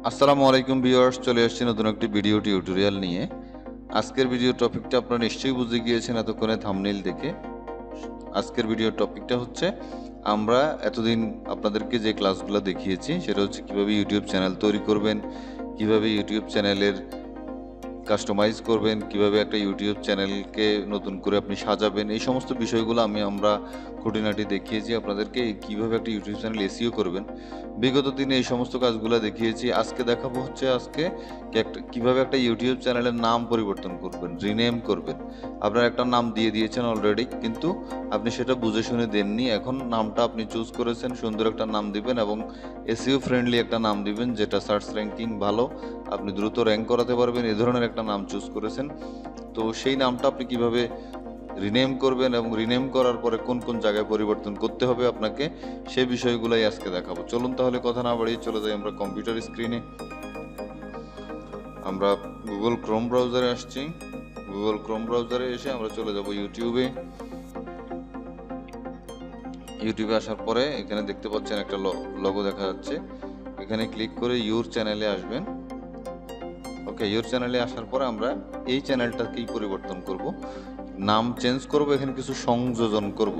আসসালামু আলাইকুম ভিউয়ার্স, চলে আসছি নতুন একটি ভিডিও টিউটোরিয়াল নিয়ে। আজকের ভিডিও টপিকটা আপনারা নিশ্চয়ই বুঝে গিয়েছেন এতক্ষণে থাম্বনেইল দেখে। আজকের ভিডিও টপিকটা হচ্ছে আমরা এতদিন আপনাদেরকে যে ক্লাসগুলো দেখিয়েছি সেটা হচ্ছে কিভাবে ইউটিউব চ্যানেল তৈরি করবেন, কিভাবে ইউটিউব চ্যানেলের কাস্টমাইজ করবেন, কিভাবে একটা ইউটিউব চ্যানেলকে নতুন করে আপনি সাজাবেন, এই সমস্ত বিষয়গুলো আমরা খুঁটিনাটি দেখিয়েছি আপনাদেরকে। কিভাবে একটা ইউটিউব চ্যানেল এসইও করবেন বিগত দিনে এই সমস্ত কাজগুলো দেখিয়েছি। আজকে দেখাবো হচ্ছে কিভাবে একটা ইউটিউব চ্যানেলের নাম পরিবর্তন করবেন, রিনেম করবেন। আপনার একটা নাম দিয়ে দিয়েছেন অলরেডি, কিন্তু আপনি সেটা বুঝে শুনে দেননি। এখন নামটা আপনি চুজ করেছেন, সুন্দর একটা নাম দিবেন এবং এসইও ফ্রেন্ডলি একটা নাম দিবেন যেটা সার্চ র্যাঙ্কিং ভালো, আপনি দ্রুত র্যাঙ্ক করাতে পারবেন, এই ধরনের একটা নাম চুজ করেছেন। তো সেই নামটা আপনি কিভাবে রিনেম করবেন এবং রিনেম করার পরে কোন কোন জায়গায় পরিবর্তন করতে হবে আপনাকে, সেই বিষয়গুলোই আজকে দেখাবো। চলুন তাহলে কথা না বাড়িয়ে চলে যাই আমরা কম্পিউটার স্ক্রিনে। আমরা গুগল ক্রোম ব্রাউজারে আসছি। গুগল ক্রোম ব্রাউজারে এসে আমরা চলে যাব ইউটিউবে। ইউটিউবে আসার পরে এখানে দেখতে পাচ্ছেন একটা লোগো দেখা যাচ্ছে, এখানে ক্লিক করে ইউর চ্যানেলে আসবেন। ওকে, ইউর চ্যানেলে আসার পরে আমরা এই চ্যানেলটাকেই পরিবর্তন করব, নাম চেঞ্জ করব, এখানে কিছু সংযোজন করব।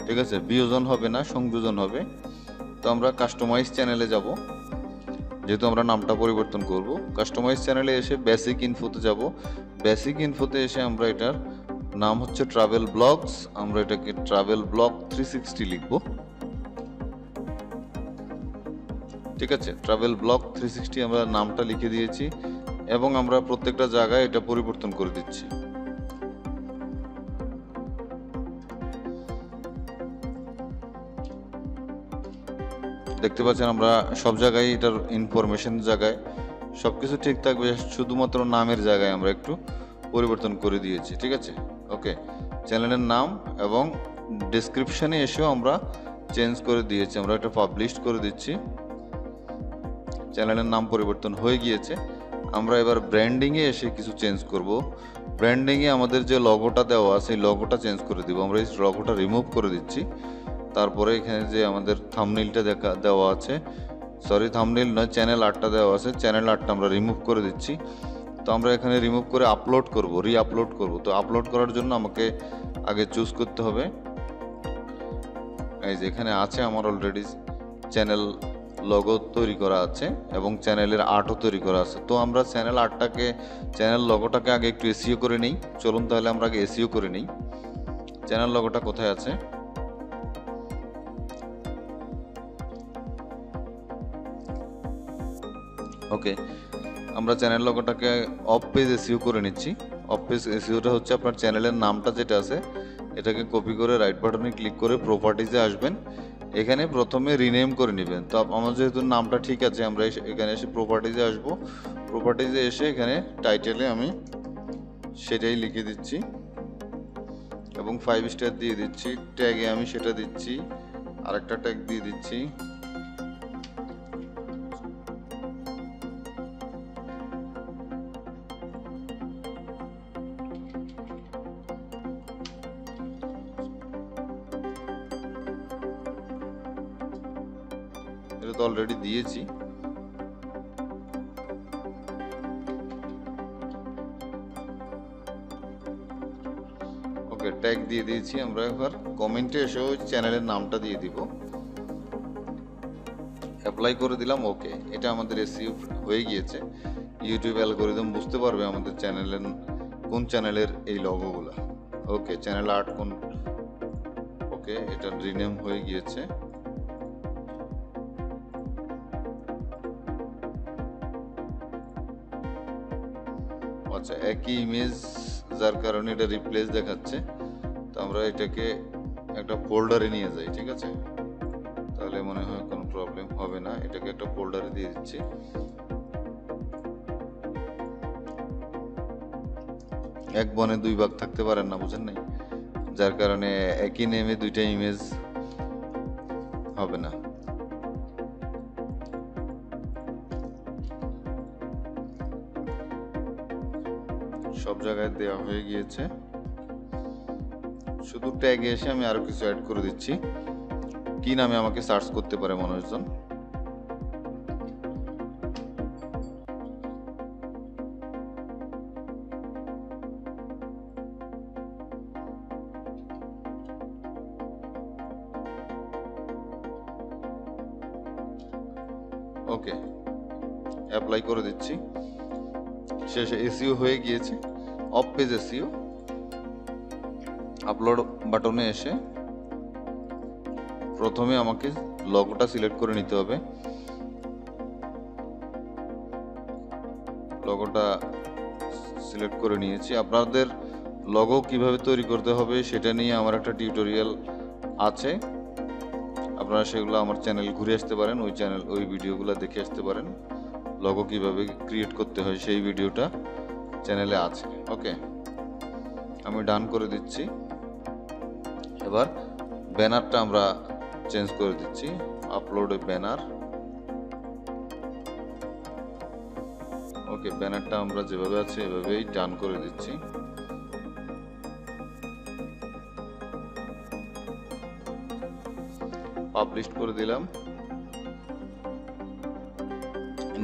ঠিক আছে, বিয়োজন হবে না, সংযোজন হবে। তো আমরা কাস্টমাইজ চ্যানেলে যাব, যেহেতু আমরা নামটা পরিবর্তন করব। কাস্টমাইজ চ্যানেলে এসে বেসিক ইনফোতে যাব। বেসিক ইনফোতে এসে আমরা এটার নাম হচ্ছে ট্রাভেল ব্লগস, আমরা এটাকে ট্রাভেল ব্লগ 360 লিখব। ঠিক আছে, ট্রাভেল ব্লগ 360 আমরা নামটা লিখে দিয়েছি এবং আমরা প্রত্যেকটা জায়গায় এটা পরিবর্তন করে দিচ্ছি। দেখতে পাচ্ছেন আমরা সব জায়গায় এটার ইনফরমেশন জায়গায় সবকিছু ঠিক থাকবে, শুধুমাত্র নামের জায়গায় আমরা একটু পরিবর্তন করে দিয়েছি। ঠিক আছে, ওকে, চ্যানেলের নাম এবং ডেসক্রিপশনে এসেও আমরা চেঞ্জ করে দিয়েছি। আমরা এটা পাবলিশ করে দিচ্ছি। চ্যানেলের নাম পরিবর্তন হয়ে গিয়েছে। আমরা এবার ব্র্যান্ডিংয়ে এসে কিছু চেঞ্জ করব। ব্র্যান্ডিংয়ে আমাদের যে লগোটা দেওয়া আছে এই লগোটা চেঞ্জ করে দিব। আমরা এই লগোটা রিমুভ করে দিচ্ছি। তারপরে এখানে যে আমাদের থাম্বনেইলটা দেওয়া আছে, সরি থাম্বনেইল নয়, চ্যানেল আর্টটা দেওয়া আছে, চ্যানেল আর্টটা আমরা রিমুভ করে দিচ্ছি। তো আমরা এখানে রিমুভ করে আপলোড করব, আপলোড করব। তো আপলোড করার জন্য আমাকে আগে চুজ করতে হবে। এই যে এখানে আছে আমার অলরেডি চ্যানেল লোগো তৈরি করা আছে এবং চ্যানেলের আর্টও তৈরি করা আছে। তো আমরা চ্যানেল লোগোটাকে আগে একটু এসইও করে নিই। চলুন তাহলে আমরা আগে এসইও করে নিই। চ্যানেল লোগোটা কোথায় আছে? ওকে, আমরা চ্যানেল লোগোটাকে অফ পেজ এসইও করে নিচ্ছি। অফ পেজ এসইওটা হচ্ছে আপনার চ্যানেলের নামটা যেটা আছে এটাকে কপি করে রাইট বাটনে ক্লিক করে প্রপার্টিজে আসবেন। এখানে প্রথমে রিনেম করে নেবেন। তো আমার যেহেতু নামটা ঠিক আছে, আমরা এখানে এসে প্রপার্টিজে আসব। প্রপার্টিজে এসে এখানে টাইটেলে আমি সেটাই লিখে দিচ্ছি এবং 5 স্টার দিয়ে দিচ্ছি। ট্যাগে আমি সেটা দিচ্ছি, আরেকটা ট্যাগ দিয়ে দিচ্ছি। এটা তো অলরেডি দিয়েছি। ওকে, ট্যাগ দিয়ে দিয়েছি। আমরা এবার কমেন্টে এসে ওই চ্যানেলের নামটা দিয়ে দিব, অ্যাপ্লাই করে দিলাম। ওকে, এটা আমাদের এসইও হয়ে গিয়েছে। ইউটিউব অ্যালগরিদম বুঝতে পারবে আমাদের কোন চ্যানেলের এই লোগোগুলো। ওকে, চ্যানেল আর্ট কোন, ওকে, এটা রিনেম হয়ে গিয়েছে। আচ্ছা, একই ইমেজ যার কারণে এটা রিপ্লেস দেখাচ্ছে। তো আমরা এটাকে একটা ফোল্ডারে নিয়ে যাই। ঠিক আছে, তাহলে মনে হয় কোনো প্রবলেম হবে না। এটাকে একটা ফোল্ডারে দিয়ে দিচ্ছি। এক বনে দুই বাঘ থাকতে পারেন না, বুঝেন নাই? যার কারণে একই নেমে দুইটা ইমেজ হবে না। সব জায়গায় দেওয়া হয়ে গিয়েছে। শুধু ট্যাগে এসে আমি আরো কিছু অ্যাড করে দিচ্ছি। কি নামে আমাকে সার্চ করতে পারে মানুষজন? ওকে, অ্যাপ্লাই করে দিচ্ছি। শেষে এসইও হয়ে গিয়েছে। Of page SEO. আপলোড বাটনে এসে প্রথমে আমাকে লগোটা সিলেক্ট করে নিতে হবে। লগোটা সিলেক্ট করে নিয়েছি। আপনাদের লগো কিভাবে তৈরি করতে হবে সেটা নিয়ে আমার একটা টিউটোরিয়াল আছে, আপনারা সেগুলো আমার চ্যানেল ঘুরে আসতে পারেন, ওই ভিডিওগুলো দেখে আসতে পারেন। লগো কিভাবে ক্রিয়েট করতে হয় সেই ভিডিওটা চ্যানেলে আছে। ওকে, আমি ডান করে দিচ্ছি। এবার ব্যানারটা আমরা চেঞ্জ করে দিচ্ছি। আপলোড এ ব্যানার। ওকে, ব্যানারটা আমরা যেভাবে আছে এভাবেই ডান করে দিচ্ছি। পাবলিশ করে দিলাম।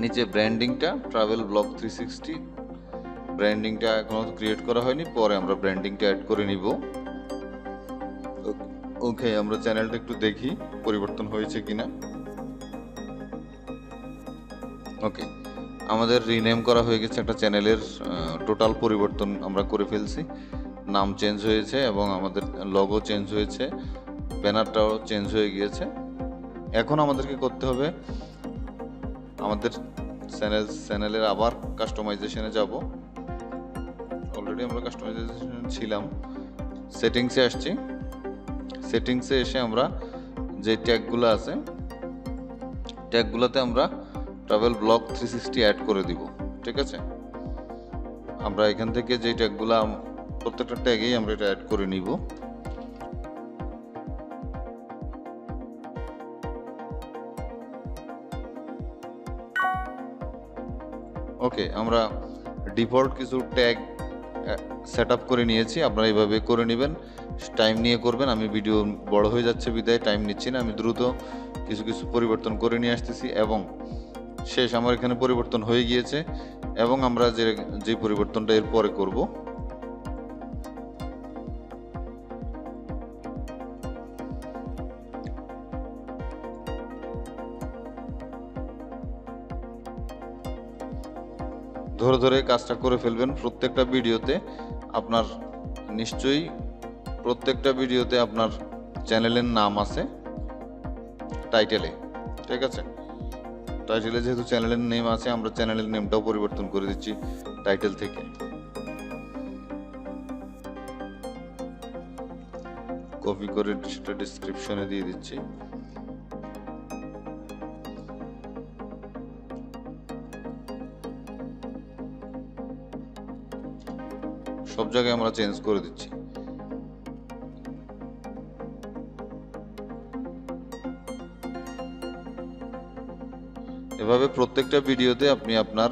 নিচে ব্র্যান্ডিংটা ট্রাভেল ব্লগ 360, ব্র্যান্ডিংটা এখনো ক্রিয়েট করা হয়নি, পরে আমরা ব্র্যান্ডিংটা অ্যাড করে নিব। ওকে, আমরা চ্যানেলটা একটু দেখি পরিবর্তন হয়েছে কিনা। ওকে, আমাদের রিনেম করা হয়ে গেছে, একটা চ্যানেলের টোটাল পরিবর্তন আমরা করে ফেলছি। নাম চেঞ্জ হয়েছে এবং আমাদের লগো চেঞ্জ হয়েছে, ব্যানারটাও চেঞ্জ হয়ে গিয়েছে। এখন আমাদেরকে করতে হবে, আমাদের চ্যানেলের আবার কাস্টমাইজেশনে যাব। অলরেডি আমরা কাস্টমাইজেশন ছিলাম। সেটিংসে আসছি। সেটিংসে এসে আমরা যে ট্যাগগুলো আছে, ট্যাগগুলোতে আমরা ট্রাভেল ব্লগ 360 অ্যাড করে দিব। ঠিক আছে, আমরা এখান থেকে যে ট্যাগগুলো, প্রত্যেকটা ট্যাগেই আমরা এটা অ্যাড করে নিব। ওকে, আমরা ডিফল্ট কিছু ট্যাগ সেট আপ করে নিয়েছি, আপনারা এইভাবে করে নেবেন। টাইম নিয়ে করবেন। আমি ভিডিও বড় হয়ে যাচ্ছে বিদায় টাইম নিচ্ছি না, আমি দ্রুত কিছু কিছু পরিবর্তন করে নিয়ে আসতেছি এবং শেষ আমার এখানে পরিবর্তন হয়ে গিয়েছে। এবং আমরা যে পরিবর্তনটা এর পরে করব, ধরে ধরে কাজটা করে ফেলবেন। প্রত্যেকটা ভিডিওতে আপনার নিশ্চয়ই প্রত্যেকটা ভিডিওতে আপনার চ্যানেলের নাম আছে টাইটেলে। ঠিক আছে, টাইটেলে যেহেতু চ্যানেলের নেম আছে, আমরা চ্যানেলের নেমটাও পরিবর্তন করে দিচ্ছি টাইটেল থেকে। কপি করে সেটা ডেসক্রিপশনে দিয়ে দিচ্ছি। সব জায়গায় আমরা চেঞ্জ করে দিচ্ছি। এভাবে প্রত্যেকটা ভিডিওতে আপনি আপনার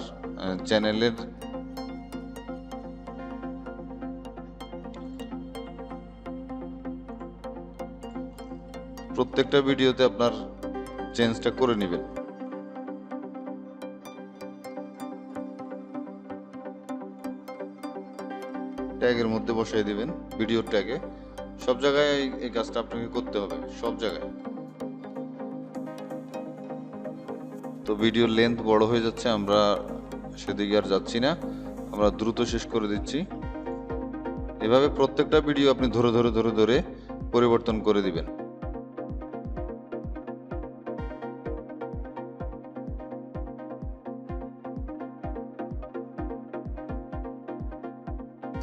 চ্যানেলের প্রত্যেকটা ভিডিওতে আপনার চেঞ্জটা করে নেবেন। ট্যাগের মধ্যে বসাই দিবেন, ভিডিও ট্যাগে। সব জায়গায় এই কাজটা আপনাকে করতে হবে, সব জায়গায়। তো ভিডিওর লেন্থ বড় হয়ে যাচ্ছে, আমরা সেদিকে আর যাচ্ছি না, আমরা দ্রুত শেষ করে দিচ্ছি। এভাবে প্রত্যেকটা ভিডিও আপনি ধরে ধরে ধরে ধরে পরিবর্তন করে দিবেন।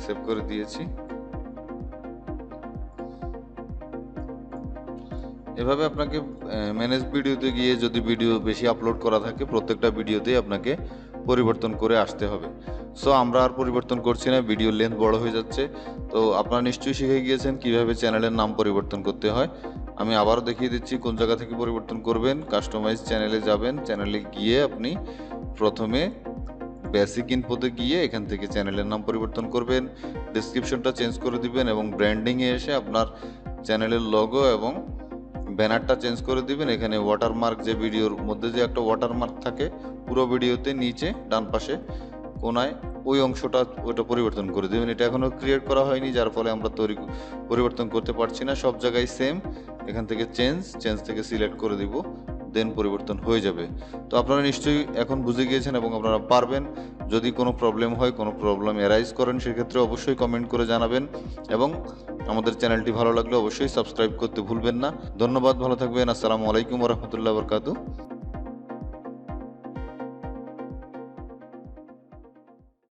সেভ করে দিয়েছি। এভাবে আপনাকে ম্যানেজ ভিডিওতে গিয়ে যদি ভিডিও বেশি আপলোড করা থাকে, প্রত্যেকটা ভিডিওতেই আপনাকে পরিবর্তন করে আসতে হবে। সো আমরা আর পরিবর্তন করছি না, ভিডিওর লেন্থ বড় হয়ে যাচ্ছে। তো আপনারা নিশ্চয়ই শিখে গিয়েছেন কিভাবে চ্যানেলের নাম পরিবর্তন করতে হয়। আমি আবারও দেখিয়ে দিচ্ছি কোন জায়গা থেকে পরিবর্তন করবেন। কাস্টমাইজ চ্যানেলে যাবেন, চ্যানেলে গিয়ে আপনি প্রথমে বেসিক ইনফোতে গিয়ে এখান থেকে চ্যানেলের নাম পরিবর্তন করবেন, ডেসক্রিপশনটা চেঞ্জ করে দিবেন এবং ব্র্যান্ডিংয়ে এসে আপনার চ্যানেলের লোগো এবং ব্যানারটা চেঞ্জ করে দিবেন। এখানে ওয়াটারমার্ক, যে ভিডিওর মধ্যে যে একটা ওয়াটারমার্ক থাকে পুরো ভিডিওতে নিচে ডান পাশে কোনায়, ওই অংশটা ওটা পরিবর্তন করে দেবেন। এটা এখনো ক্রিয়েট করা হয়নি, যার ফলে আমরা পরিবর্তন করতে পারছি না। সব জায়গায় সেম, এখান থেকে চেঞ্জ থেকে সিলেক্ট করে দিব, দেন পরিবর্তন হয়ে যাবে। তো আপনারা নিশ্চয়ই এখন বুঝে গিয়েছেন এবং আপনারা পারবেন। যদি কোনো প্রবলেম হয়, কোনো প্রবলেম অ্যারাইজ করেন, সেক্ষেত্রে অবশ্যই কমেন্ট করে জানাবেন এবং আমাদের চ্যানেলটি ভালো লাগলে অবশ্যই সাবস্ক্রাইব করতে ভুলবেন না। ধন্যবাদ, ভালো থাকবেন। আসসালামু আলাইকুম ওয়া রাহমাতুল্লাহি ওয়া বারাকাতুহু।